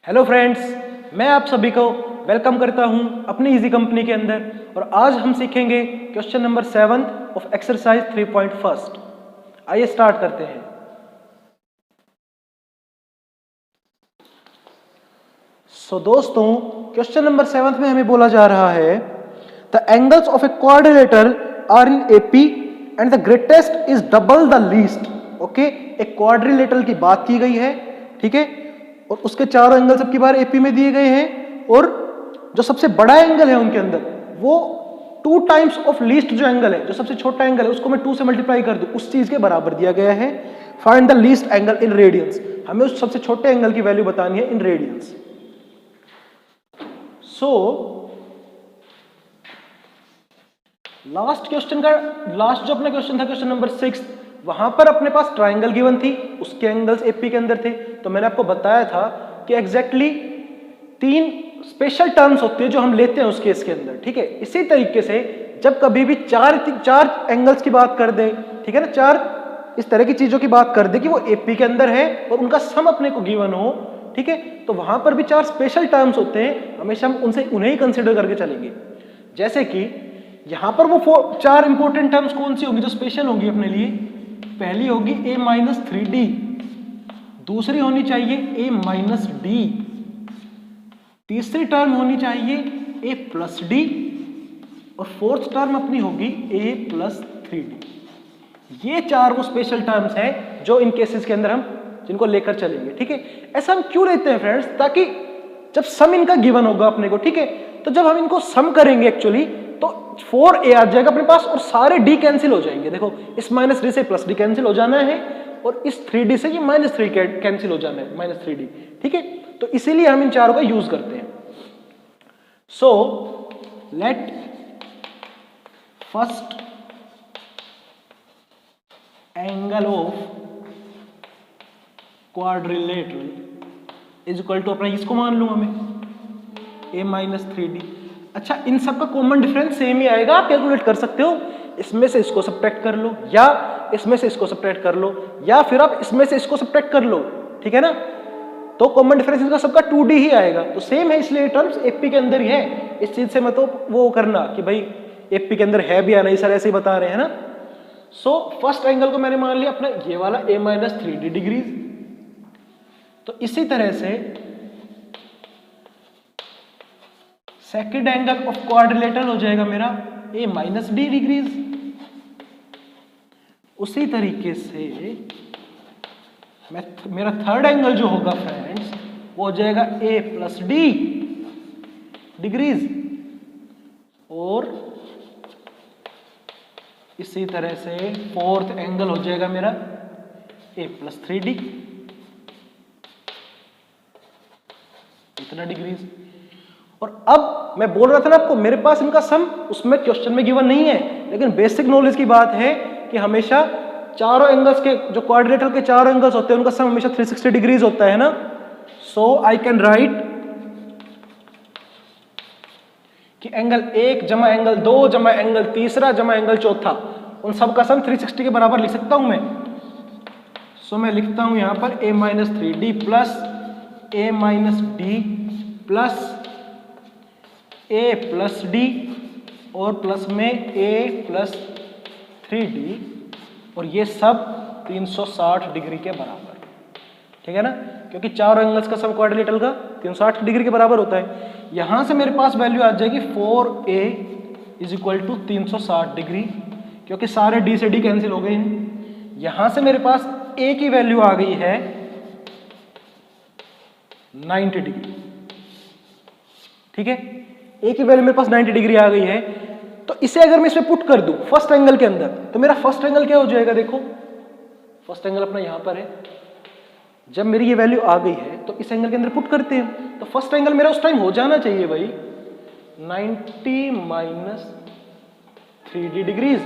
Hello friends, मैं आप सभी को वेलकम करता हूं अपनी इजी कंपनी के अंदर। और आज हम सीखेंगे क्वेश्चन नंबर 7 ऑफ एक्सरसाइज 3.1। आइए स्टार्ट करते हैं। दोस्तों, क्वेश्चन नंबर 7 में हमें बोला जा रहा है the angles of a quadrilateral are in AP and the greatest is double the least. Okay, एक क्वाड्रिलेटरल की बात की गई है, ठीक है, और उसके चारों एंगल सबकी बार एपी में दिए गए हैं और जो सबसे बड़ा एंगल है उनके अंदर वो 2 टाइम्स ऑफ लीस्ट जो एंगल है, जो सबसे छोटा एंगल है उसको मैं 2 से मल्टीप्लाई कर दूं, उस चीज के बराबर दिया गया है। Find the least angle in radiance, हमें उस सबसे छोटे एंगल की वैल्यू बतानी है इन रेडियंस। लास्ट जो अपना क्वेश्चन था, क्वेश्चन नंबर 6, वहां पर अपने पास ट्राइंगल गिवन थी, उसके एंगल्स एपी के अंदर थे। तो मैंने आपको बताया था कि एग्जैक्टली 3 स्पेशल टर्म्स होती है जो हम लेते हैं उस केस के अंदर, ठीक है। इसी तरीके से जब कभी भी चार एंगल्स की बात कर दे, ठीक है ना, 4 इस तरह की चीजों की बात कर दे कि वो एपी के अंदर है और उनका सम अपने को गिवन हो, ठीक है, तो वहां पर भी 4 स्पेशल टर्म्स होते हैं, हमेशा हम उन्हें ही कंसिडर करके चलेंगे। जैसे कि यहां पर वो 4 इंपॉर्टेंट टर्म्स कौन सी होंगी जो स्पेशल होंगी अपने लिए। पहली होगी a-3d, दूसरी होनी चाहिए a-d, तीसरी टर्म होनी चाहिए a+d और फोर्थ टर्म अपनी होगी a+3d। ये 4 वो स्पेशल टर्म्स हैं जो इन केसेस के अंदर हम जिनको लेकर चलेंगे, ठीक है। ऐसा हम क्यों लेते हैं फ्रेंड्स, ताकि जब सम इनका गिवन होगा अपने को, ठीक है, तो जब हम इनको सम करेंगे एक्चुअली तो 4a आ जाएगा अपने पास और सारे d कैंसिल हो जाएंगे। देखो, इस -d से +d कैंसिल हो जाना है और इस 3d से ये -3 कैंसिल हो जाना है, -3d, ठीक है। तो इसीलिए हम इन चारों का यूज करते हैं। So let first angle of quadrilateral is equal to, अपना इसको मान लूंगा मैं a-3d। अच्छा, इन सब का कॉमन डिफरेंस सेम ही आएगा, आप कैलकुलेट कर सकते हो। इसमें से इसको सब्ट्रैक्ट कर लो या इसमें से इसको सब्ट्रैक्ट कर लो या फिर आप इसमें से इसको सब्ट्रैक्ट कर लो, ठीक है ना, तो कॉमन डिफरेंस इनका सबका 2d ही आएगा। तो सेम है, इसलिए टर्म्स एपी के अंदर ही है। इस चीज से मैं तो वो करना कि भाई एपी के अंदर है भी या नहीं, सर ऐसे ही बता रहे हैं ना। सो फर्स्ट एंगल को मैंने मान लिया अपना ये वाला a-3d डिग्रीज। तो इसी तरह से सेकेंड एंगल ऑफ क्वाड्रिलेटरल हो जाएगा मेरा a-d डिग्रीज। उसी तरीके से मेरा थर्ड एंगल जो होगा फ्रेंड्स वो हो जाएगा a+d डिग्रीज। और इसी तरह से फोर्थ एंगल हो जाएगा मेरा a+3d, इतना डिग्रीज। और अब मैं बोल रहा था ना आपको, मेरे पास इनका सम उसमें क्वेश्चन में गिवन नहीं है, लेकिन बेसिक नॉलेज की बात है कि हमेशा चारों एंगल्स के, जो क्वाड्रिलेटरल के 4 एंगल्स होते हैं उनका सम हमेशा 360 डिग्रीज होता है ना। सो आई कैन राइट कि एंगल 1 जमा एंगल 2 जमा एंगल तीसरा जमा एंगल चौथा, उन सब का सम 360 के बराबर लिख सकता हूं मैं। सो मैं लिखता हूं यहां पर a-3d plus a-d plus a+d और प्लस में a+3d, और ये सब 360 डिग्री के बराबर, ठीक है ना, क्योंकि 4 एंगल्स का सम क्वाड्रिलेटरल का 360 डिग्री के बराबर होता है। यहां से मेरे पास वैल्यू आ जाएगी 4a = 360 डिग्री, क्योंकि सारे d से d कैंसिल हो गए हैं। यहां से मेरे पास a की वैल्यू आ गई है 90 डिग्री, ठीक है, a की वैल्यू मेरे पास 90 डिग्री आ गई है। तो इसे अगर मैं इसमें पुट कर दूं फर्स्ट एंगल के अंदर, तो मेरा फर्स्ट एंगल क्या हो जाएगा, देखो फर्स्ट एंगल अपना यहां पर है। जब मेरी ये वैल्यू आ गई है तो इस एंगल के अंदर पुट करते हैं, तो फर्स्ट एंगल मेरा उस टाइम हो जाना चाहिए भाई 90 - 3d डिग्रीज,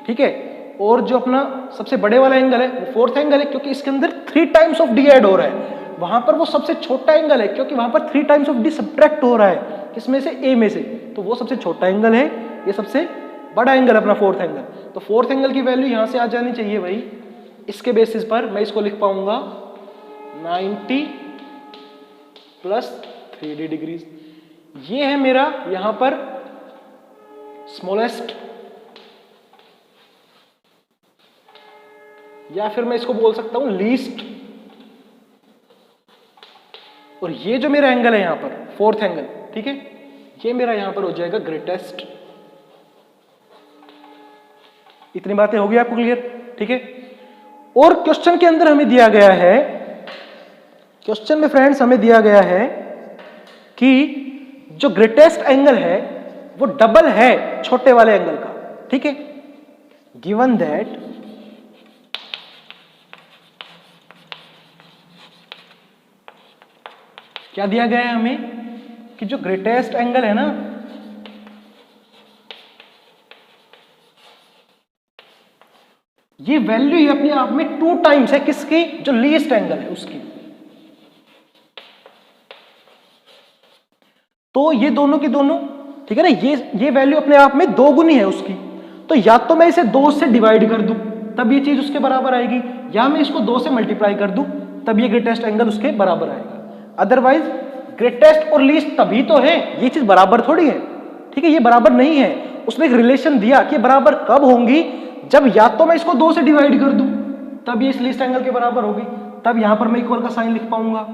ठीक है। और जो अपना सबसे बड़े वाला एंगल है वो फोर्थ एंगल है, क्योंकि इसके अंदर 3 टाइम्स ऑफ d ऐड हो रहा है। वहां पर वो सबसे छोटा एंगल है, क्योंकि वहां पर 3 टाइम्स ऑफ d सब्ट्रैक्ट हो रहा है, किसमें से, a में से, तो वो सबसे छोटा एंगल है, ये सबसे बड़ा एंगल अपना फोर्थ एंगल। तो फोर्थ एंगल की वैल्यू यहां से आ जानी चाहिए भाई। इसके बेसिस पर मैं इसको लिख पाऊंगा 90 प्लस 3d डिग्रीज। ये है मेरा यहां पर स्मॉलेस्ट, या फिर मैं इसको बोल सकता हूं लीस्ट, और ये जो मेरा एंगल है यहां पर फोर्थ एंगल, ठीक है, ये मेरा यहां पर हो जाएगा ग्रेटेस्ट। इतनी बातें होगी आपको क्लियर, ठीक है। और क्वेश्चन के अंदर हमें दिया गया है, क्वेश्चन में फ्रेंड्स हमें दिया गया है कि जो ग्रेटेस्ट एंगल है वो डबल है छोटे वाले एंगल का, ठीक है। गिवन दैट क्या दिया गया है हमें कि जो ग्रेटेस्ट एंगल है ना, ये वैल्यू ही अपने आप में 2 टाइम्स है किसकी, जो लीस्ट एंगल है उसकी। तो ये दोनों की दोनों, ठीक है ना, ये वैल्यू अपने आप में 2 गुनी है उसकी। तो या तो मैं इसे 2 से डिवाइड कर दूं तब ये चीज उसके बराबर आएगी, या मैं इसको 2 से मल्टीप्लाई कर दूं तब ये ग्रेटेस्ट एंगल उसके बराबर आएगा। अदरवाइज ग्रेटेस्ट और लीस्ट तभी तो है, ये चीज बराबर थोड़ी है, ठीक है, ये बराबर नहीं है। उसने एक रिलेशन दिया कि बराबर कब होंगी, जब या तो मैं इसको 2 से डिवाइड कर दूं तब ये इस लीस्ट एंगल के बराबर होगी, तब यहां पर मैं इक्वल का साइन लिख पाऊंगा,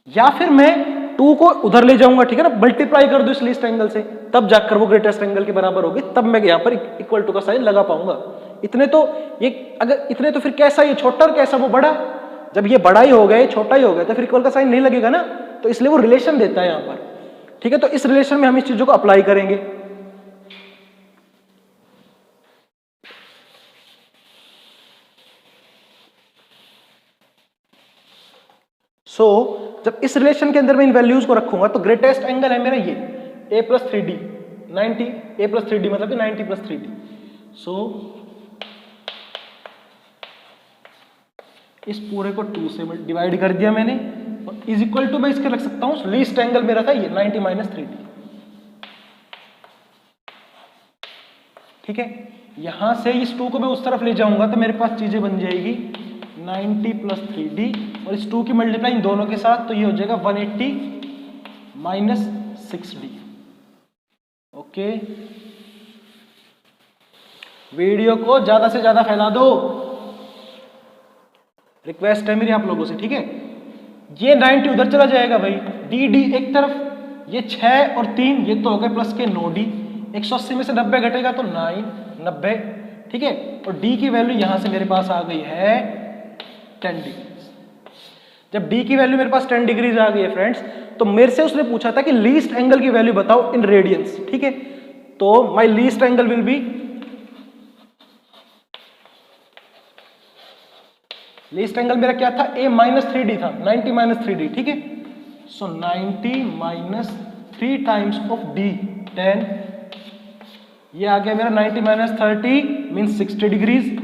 या फिर मैं 2 को उधर ले जाऊंगा, ठीक है ना, मल्टीप्लाई कर दूं इस लीस्ट एंगल से, तब जाकर वो ग्रेटेस्ट एंगल के बराबर होगी, तब मैं यहां पर इक्वल टू का साइन लगा पाऊंगा। इतने तो ये अगर इतने तो फिर कैसा ये छोटा और कैसा वो बड़ा, जब ये बड़ा ही हो गया, छोटा ही हो गया, तो फिर इक्वल का साइन नहीं लगेगा ना, तो इसलिए वो रिलेशन देता है यहां पर, ठीक है। तो इस रिलेशन में हम इस चीजों को अप्लाई करेंगे। जब इस रिलेशन के अंदर मैं इन वैल्यूज को रखूंगा तो ग्रेटेस्ट एंगल है मेरा ये a plus 3d 90, a plus 3d मतलब कि 90 प्लस 3d। इस पूरे को 2 से डिवाइड कर दिया मैंने, और इज इक्वल टू मैं इसके रख सकता हूं, लीस्ट एंगल मेरा था ये 90 माइनस 3d, ठीक है। यहां से इस 2 को मैं उस तरफ ले जाऊंगा तो मेरे पास चीजें बन जाएगी 90 प्लस 3d, और इस 2 की मल्टीप्लाई इन दोनों के साथ, तो ये हो जाएगा 180 माइनस 6d। ओके, वीडियो को ज्यादा से ज्यादा फैला दो, रिक्वेस्ट है मेरी आप लोगों से, ठीक है। ये 90 उधर चला जाएगा भाई, dd एक तरफ, ये 6 और 3 ये तो हो गए प्लस के 9d, 180 में से 90 घटेगा तो 9 90, ठीक है। और d की वैल्यू यहां से मेरे पास आ गई है 10 डिग्री। जब d की वैल्यू मेरे पास 10 डिग्रीज आ गई है फ्रेंड्स, तो मेरे से उसने पूछा था कि लीस्ट एंगल की वैल्यू बताओ इन रेडियंस, ठीक है। तो my least angle will be, least angle मेरा क्या था, a माइनस 3d था, 90 माइनस 3d, ठीक है। सो 90 माइनस 3 टाइम्स ऑफ d 10, ये आ गया मेरा 90 माइनस 30 मीन्स 60 डिग्रीज,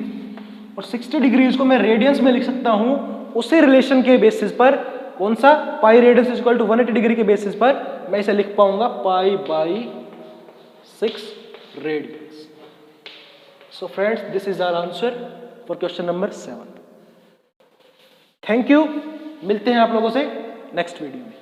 और 60 डिग्रीज को मैं रेडियंस में लिख सकता हूं उसी रिलेशन के बेसिस पर, कौन सा, pi radians is equal to 180 degree के बेसिस पर मैं इसे लिख पाऊंगा pi by 6 radians. So friends, this is our answer for question number 7। Thank you, मिलते हैं आप लोगों से नेक्स्ट वीडियो में।